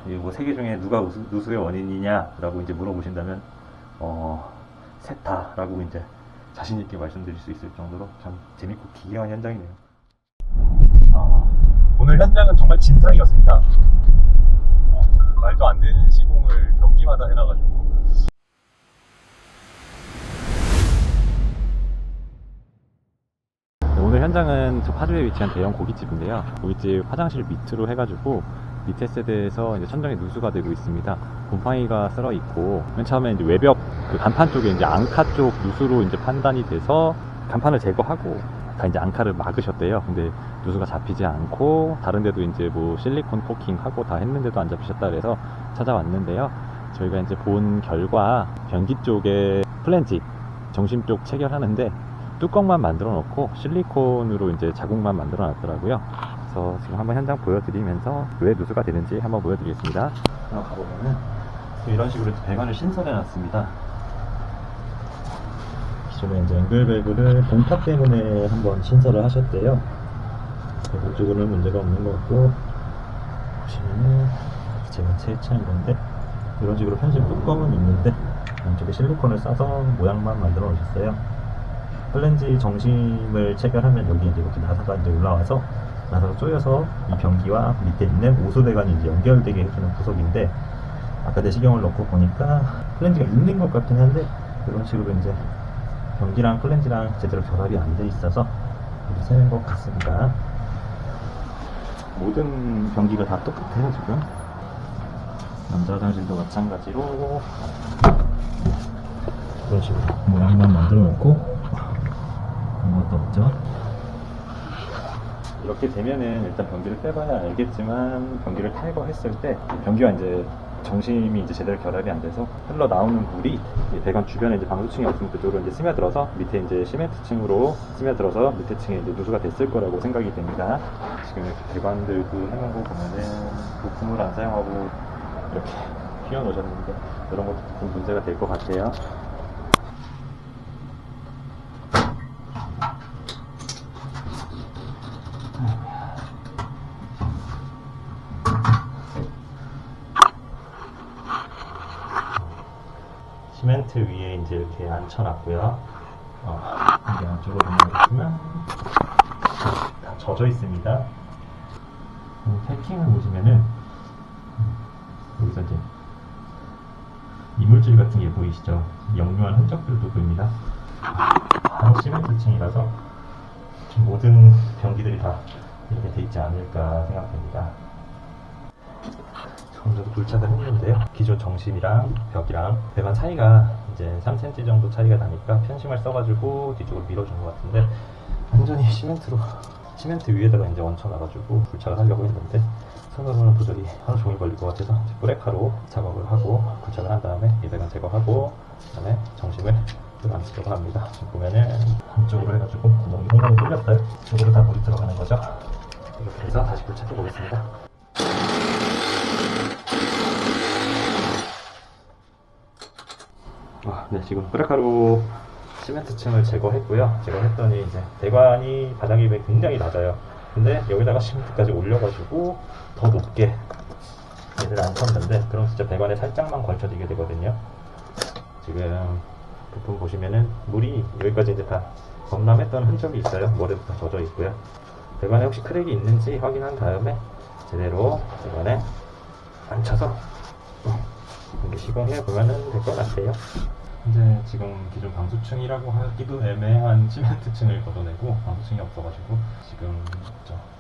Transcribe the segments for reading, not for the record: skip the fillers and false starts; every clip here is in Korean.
뭐 세 개 중에 누가 누수의 원인이냐라고 이제 물어보신다면 셋 다라고 이제 자신 있게 말씀드릴 수 있을 정도로 참 재밌고 기이한 현장이네요. 오늘 현장은 정말 진상이었습니다. 말도 안 되는 시공을 변기마다 해놔가지고. 오늘 현장은 저 파주에 위치한 대형 고깃집인데요. 고깃집 화장실 밑으로 해가지고 밑에 세대에서 이제 천장에 누수가 되고 있습니다. 곰팡이가 쓸어 있고, 맨 처음에 이제 외벽 그 간판 쪽에 이제 앙카 쪽 누수로 이제 판단이 돼서 간판을 제거하고 다 이제 앙카를 막으셨대요. 근데 누수가 잡히지 않고 다른 데도 이제 뭐 실리콘 코킹하고 다 했는데도 안 잡히셨다 그래서 찾아왔는데요. 저희가 이제 본 결과 변기 쪽에 플랜지 정심 쪽 체결하는데 뚜껑만 만들어 놓고 실리콘으로 이제 자국만 만들어 놨더라고요. 그래서 지금 한번 현장 보여드리면서 왜 누수가 되는지 한번 보여드리겠습니다. 가보면은 이런 식으로 배관을 신설해 놨습니다. 기존에 이제 앵글밸브를 동탑 때문에 한번 신설을 하셨대요. 이쪽으로는 문제가 없는 것 같고, 보시면은 제가 채취한 건데 이런 식으로 편식 뚜껑은 있는데 안쪽에 실리콘을 싸서 모양만 만들어 놓으셨어요. 플랜지 정심을 체결하면 여기 이제 이렇게 나사가 이제 올라와서 나사가 쪼여서 이 변기와 밑에 있는 오수배관이 이제 연결되게 해주는 구석인데, 아까 내시경을 넣고 보니까 플랜지가 있는 것 같긴 한데 이런 식으로 이제 변기랑 플랜지랑 제대로 결합이 안 돼 있어서 이렇게 새는 것 같습니다. 모든 변기가 다 똑같아요. 지금 남자 화장실도 마찬가지로 이런 식으로 모양만 만들어 놓고 아무것도 없죠. 이렇게 되면은 일단 변기를 빼봐야 알겠지만, 변기를 탈거했을 때 변기와 이제 정심이 이제 제대로 결합이 안 돼서 흘러 나오는 물이 배관 주변에 이제 방수층이 없으면 그쪽으로 이제 스며들어서 밑에 이제 시멘트층으로 스며들어서 밑에 층에 이제 누수가 됐을 거라고 생각이 됩니다. 지금 이렇게 배관들도 해놓은 거 보면은 부품을 안 사용하고 이렇게 휘어 놓으셨는데 이런 것도 좀 문제가 될 것 같아요. 시멘트 위에 이제 이렇게 앉혀놨고요. 이제 안쪽으로 넘어가겠지만 다 젖어 있습니다. 패킹을 보시면은 여기서 이제 이물질 같은 게 보이시죠? 역류한 흔적들도 보입니다. 바로 시멘트층이라서 모든 변기들이 다 이렇게 돼 있지 않을까 생각됩니다. 어느 정도 불착을 했는데요. 기존 정심이랑 벽이랑 배관 사이가 이제 3cm 정도 차이가 나니까 편심을 써가지고 뒤쪽으로 밀어준 것 같은데, 완전히 시멘트 위에다가 이제 얹혀놔가지고 불착을 하려고 했는데 손으로는 도저히 하루 종일 걸릴 것 같아서 브레카로 작업을 하고 불착을 한 다음에 이 배관 제거하고 그다음에 정심을 들어가려고 합니다. 지금 보면은 한쪽으로 해가지고 구멍이 상당히 뚫렸어요. 이쪽으로 다 물이 들어가는 거죠. 이렇게 해서 다시 불착해 보겠습니다. 네, 지금 브레카로 시멘트층을 제거했고요. 제거했더니 이제 배관이 바닥이 굉장히 낮아요. 근데 여기다가 시멘트까지 올려가지고 더 높게 얘를 앉혔는데, 그럼 진짜 배관에 살짝만 걸쳐지게 되거든요. 지금 부품 보시면은 물이 여기까지 이제 다 범람했던 흔적이 있어요. 모래도 다 젖어 있고요. 배관에 혹시 크랙이 있는지 확인한 다음에 제대로 배관에 앉혀서 이렇게 시공해 보면은 될 것 같아요. 현재 지금 기존 방수층이라고 하기도 애매한 시멘트층을 걷어내고 방수층이 없어가지고 지금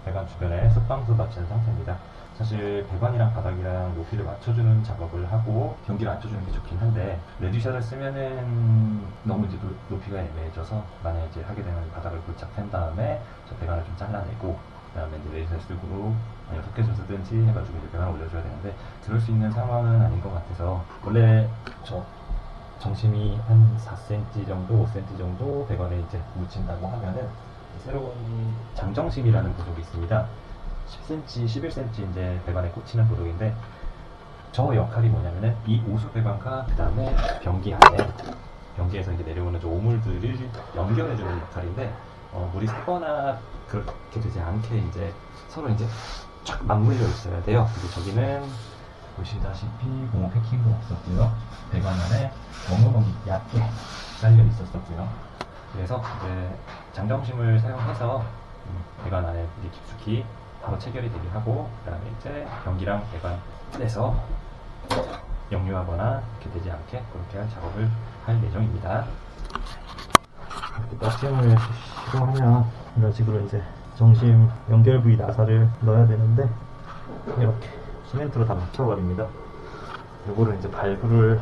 배관 주변에 습방수 맞춘 상태입니다. 사실 배관이랑 바닥이랑 높이를 맞춰주는 작업을 하고 변기를 앉혀주는 게 좋긴 한데, 레듀샷을 쓰면은 너무 이제 높이가 애매해져서 만약에 이제 하게 되면 바닥을 부착한 다음에 저 배관을 좀 잘라내고 그다음에 이제 레듀샷 쓰고 아니면 소켓을 쓰든지 해가지고 이제 배관을 올려줘야 되는데, 그럴 수 있는 상황은 아닌 것 같아서 원래 정심이 한 4cm 정도, 5cm 정도 배관에 이제 묻힌다고 하면은 새로운 장정심이라는 부속이 있습니다. 10cm, 11cm 이제 배관에 꽂히는 부속인데, 저 역할이 뭐냐면은 이 오수 배관과 그 다음에 변기 안에 변기에서 이제 내려오는 저 오물들을 연결해주는 역할인데, 물이 새거나 그렇게 되지 않게 이제 서로 이제 쫙 맞물려 있어야 돼요. 그리고 저기는 보시다시피 고무 패킹도 없었고요. 배관 안에 원목이 얇게 깔려 있었었고요. 그래서 이제 장정심을 사용해서 배관 안에 이제 깊숙이 바로 체결이 되게 하고, 그다음에 이제 변기랑 배관 떼서 역류하거나 이렇게 되지 않게 그렇게 할 작업을 할 예정입니다. 이렇게 떡심을 시공하면 이런 식으로 이제 정심 연결 부위 나사를 넣어야 되는데 이렇게 시멘트로 다 막혀버립니다. 이거를 이제 발굴을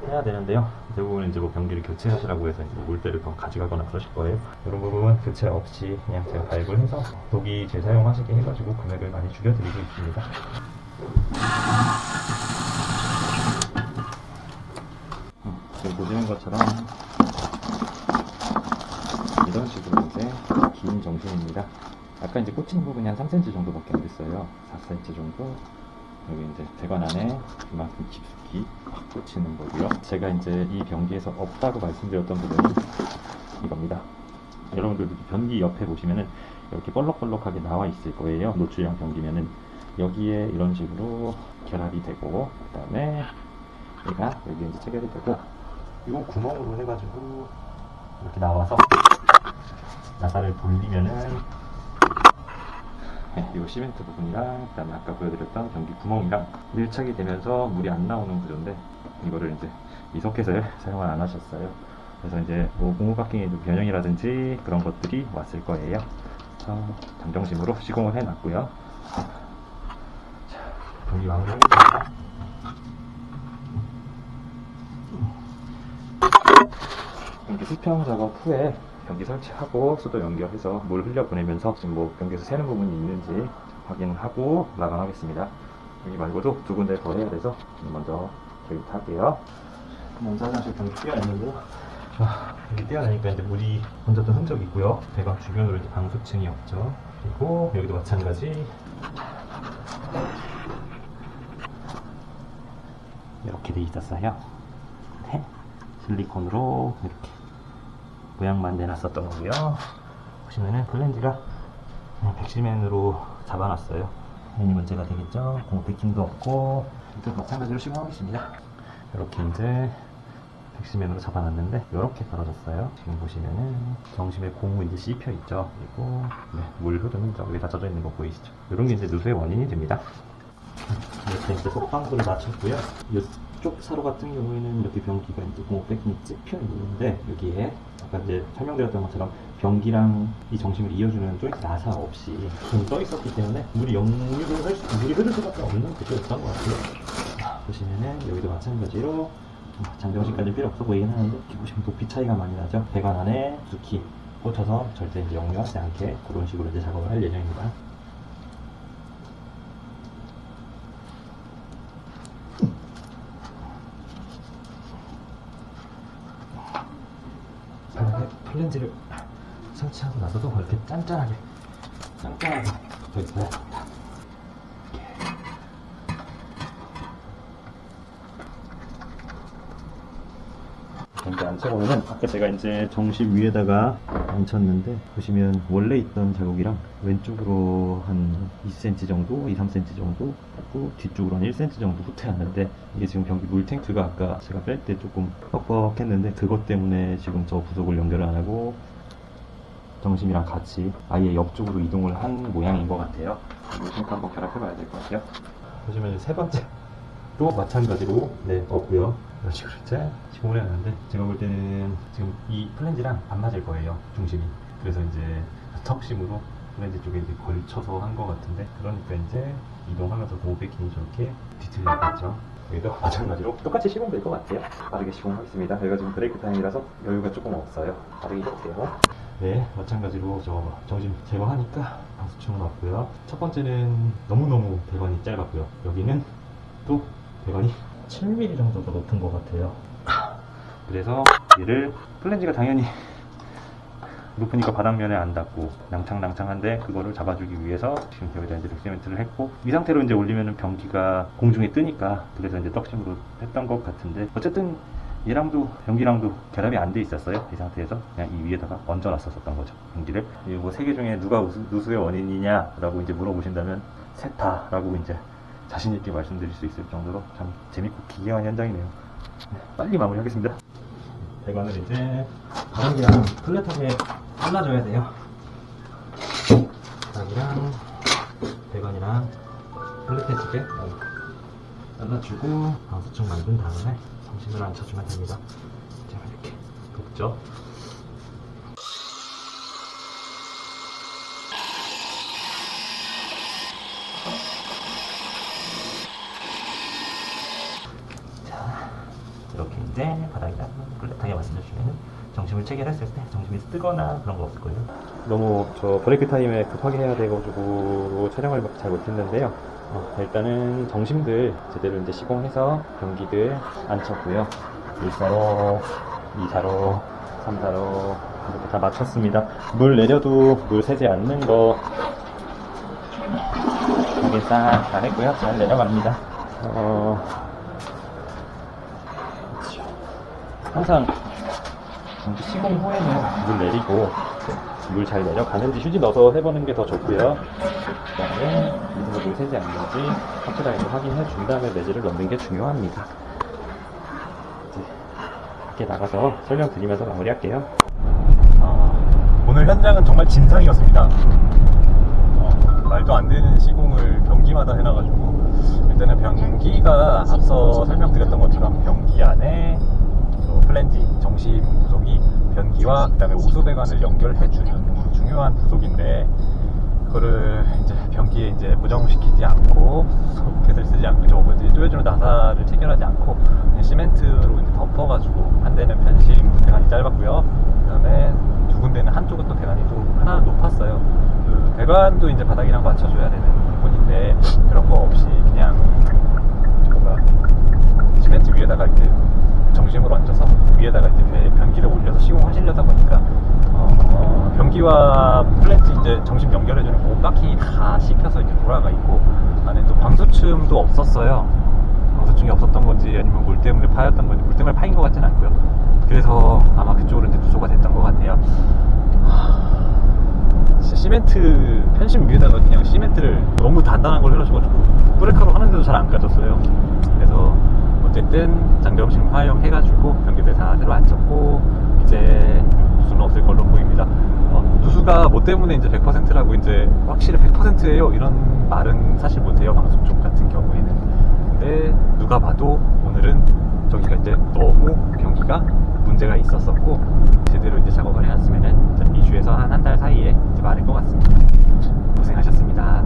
해야 되는데요. 대부분 이제 뭐 변기를 교체하시라고 해서 이제 물때를 더 가져가거나 그러실 거예요. 이런 부분은 교체 없이 그냥 제가 발굴해서 독이 재사용하시게 해가지고 금액을 많이 줄여드리고 있습니다. 지금 보시는 것처럼 이런 식으로 이제 긴 정심입니다. 아까 이제 꽂히는 부분이 한 3cm 정도밖에 안 됐어요. 4cm 정도. 여기 이제 배관 안에 이만큼 깊숙이 확 꽂히는 거고요. 제가 이제 이 변기에서 없다고 말씀드렸던 부분이 이겁니다. 여러분들도 변기 옆에 보시면은 이렇게 볼록볼록하게 나와 있을 거예요. 노출형 변기면은 여기에 이런 식으로 결합이 되고, 그 다음에 얘가 여기 이제 체결이 되고, 이 구멍으로 해가지고 이렇게 나와서 나사를 돌리면은 이 시멘트 부분이랑 그다음에 아까 보여드렸던 변기 구멍이랑 밀착이 되면서 물이 안 나오는 구조인데, 이거를 이제 이 소켓을 사용을 안 하셨어요. 그래서 이제 뭐 고무 바킹의 변형이라든지 그런 것들이 왔을 거예요. 장정심으로 시공을 해놨고요. 자, 변기 마무리하겠습니다. 변기 수평 작업 후에 변기 설치하고 수도 연결해서 물 흘려보내면서 지금 뭐 변기에서 새는 부분이 있는지 확인하고 마감하겠습니다. 여기 말고도 두 군데 더 해야 돼서 먼저 저기 할게요. 먼저 화장실 변기 띄어냈는데요. 여기 띄어내니까 이제 물이 얹었던 흔적이 있고요. 배관 주변으로 이제 방수층이 없죠. 그리고 여기도 마찬가지. 이렇게 돼 있었어요. 네. 실리콘으로 이렇게 모양만 내놨었던 거고요. 보시면은 플랜지가 그냥 백실맨으로 잡아놨어요. 당연히 문제가 되겠죠. 고무 패킹도 없고, 또 마찬가지로 시공하겠습니다. 이렇게 이제 백실맨으로 잡아놨는데 이렇게 떨어졌어요. 지금 보시면은 정심에 고무 이제 씹혀 있죠. 그리고 물 흐르는 점 여기다 젖어 있는 거 보이시죠? 이런 게 이제 누수의 원인이 됩니다. 이렇게 이제 속방구를 맞췄고요. 이쪽 사로 같은 경우에는 이렇게 변기가 이제 고무 패킹이 찝혀 있는데, 여기에 아까 이제 설명드렸던 것처럼 변기랑 이 정심을 이어주는 조이스 나사 없이 좀 떠 있었기 때문에 물이 물이 흐를 수밖에 없는 구조였던 것 같아요. 보시면은 여기도 마찬가지로 장정심까지 필요 없어 보이긴 하는데, 이렇게 보시면 높이 차이가 많이 나죠. 배관 안에 두키 꽂혀서 절대 이제 역류하지 않게 그런 식으로 이제 작업을 할 예정입니다. 플랜지를 설치하고 나서도 이렇게 짠짠하게 붙어 있어요. 이렇게 앉혀보면은 아까 제가 이제 정심 위에다가 앉혔는데, 보시면 원래 있던 자국이랑 왼쪽으로 한 2cm 정도, 2-3cm 정도 하고 뒤쪽으로 한 1cm 정도 후퇴하는데, 이게 지금 변기 물 탱크가 아까 제가 뺄 때 조금 뻑뻑했는데 그것 때문에 지금 저 부속을 연결을 안 하고 정심이랑 같이 아예 옆쪽으로 이동을 한 모양인 것 같아요. 물 탱크 한번 결합해 봐야 될 것 같아요. 보시면 세 번째로 마찬가지로 없고요. 이런 식으로 이제 시공을 해놨는데, 제가 볼 때는 지금 이 플랜지랑 안 맞을 거예요, 중심이. 그래서 이제 턱심으로 플랜지 쪽에 이제 걸쳐서 한 것 같은데, 그러니까 이제 이동하면서 고무 패킹이 저렇게 뒤틀리겠죠. 여기도 마찬가지로 똑같이 시공될 것 같아요. 빠르게 시공하겠습니다. 여기가 지금 브레이크 타임이라서 여유가 조금 없어요. 빠르게 해볼게요. 네, 마찬가지로 저 정심 제거하니까 방수층은 없고요. 첫 번째는 너무너무 배관이 짧았고요. 여기는 또 배관이 7mm 정도 더 높은 것 같아요. 그래서 얘를 플랜지가 당연히 높으니까 바닥면에 안 닿고 낭창낭창한데, 그거를 잡아주기 위해서 지금 여기다 이제 백시멘트를 했고, 이 상태로 이제 올리면은 변기가 공중에 뜨니까 그래서 이제 떡심으로 했던 것 같은데, 어쨌든 얘랑도 변기랑도 결합이 안 돼 있었어요. 이 상태에서 그냥 이 위에다가 얹어놨었던 거죠, 변기를. 이거 세 개 중에 누가 누수의 원인이냐라고 이제 물어보신다면 세타라고 이제 자신 있게 말씀드릴 수 있을 정도로 참 재밌고 기괴한 현장이네요. 네, 빨리 마무리하겠습니다. 배관을 이제 바닥이랑 플랫하게 잘라줘야 돼요. 바닥이랑 배관이랑 플랫해지게 잘라주고 방수층 만든 다음에 정심을 앉혀주면 됩니다. 자, 이렇게 굽죠. 이렇게 이제 바닥이랑 플랫하게 만들어주면 정심을 체결했을 때 정심이 뜨거나 그런 거 없을 거예요. 너무 저 브레이크 타임에 급하게 해야 돼가지고 촬영을 잘 못했는데요. 일단은 정심들 제대로 이제 시공해서 변기들 앉혔고요. 1사로, 2사로, 3사로 이렇게 다 맞췄습니다. 물 내려도 물 새지 않는 거 이게 싹 다 했고요. 잘 내려갑니다. 항상 시공 후에는 물 내리고 물 잘 내려가는지 휴지 넣어서 해보는 게 더 좋고요. 그 다음에 밑에서 물 새지 않는지 확실하게 확인해 준 다음에 매질을 넣는 게 중요합니다. 이제 밖에 나가서 설명드리면서 마무리할게요. 오늘 현장은 정말 진상이었습니다. 말도 안 되는 시공을 변기마다 해놔가지고 일단은 변기가 앞서 설명드렸던 것처럼 변기 안에 플랜지, 정심 부속이 변기와 그 다음에 오수배관을 연결해주는 중요한 부속인데 그거를 이제 변기에 이제 고정시키지 않고 소켓을 쓰지 않고 쪼여주는 나사를 체결하지 않고 그냥 시멘트로 이제 덮어가지고 한 대는 편심 배관이 짧았고요. 그 다음에 두 군데는 한쪽은 또 배관이 좀 하나 높았어요. 그 배관도 이제 바닥이랑 맞춰줘야 되는 부분인데 그런 거 없이 그냥 시멘트 위에다가 이제 정심으로 얹어서 위에다가 이제 변기를 올려서 시공하시려다 보니까 변기와 플랜지 이제 정심 연결해주는 모바퀴 다 씹혀서 이제 돌아가 있고 안에 또 방수층도 없었어요. 방수층이 없었던 건지 아니면 물 때문에 파였던 건지 물 때문에 파인 것 같지는 않고요. 그래서 아마 그쪽으로 이제 누소가 됐던 것 같아요. 진짜 시멘트 편심 위에다가 그냥 시멘트를 너무 단단한 걸 해가지고 브레이크로 하는데도 잘 안 까졌어요. 그래서 어쨌든 장정심 화형해가지고 변기들 다 새로 앉혔고 이제 누수는 없을 걸로 보입니다. 누수가 뭐 때문에 이제 100%라고 이제 확실히 100%예요 이런 말은 사실 못해요, 방송 쪽 같은 경우에는. 근데 누가 봐도 오늘은 저기가 이제 너무 변기가 문제가 있었었고 제대로 이제 작업을 해놨으면은 2주에서 한 달 사이에 이제 마를 것 같습니다. 고생하셨습니다.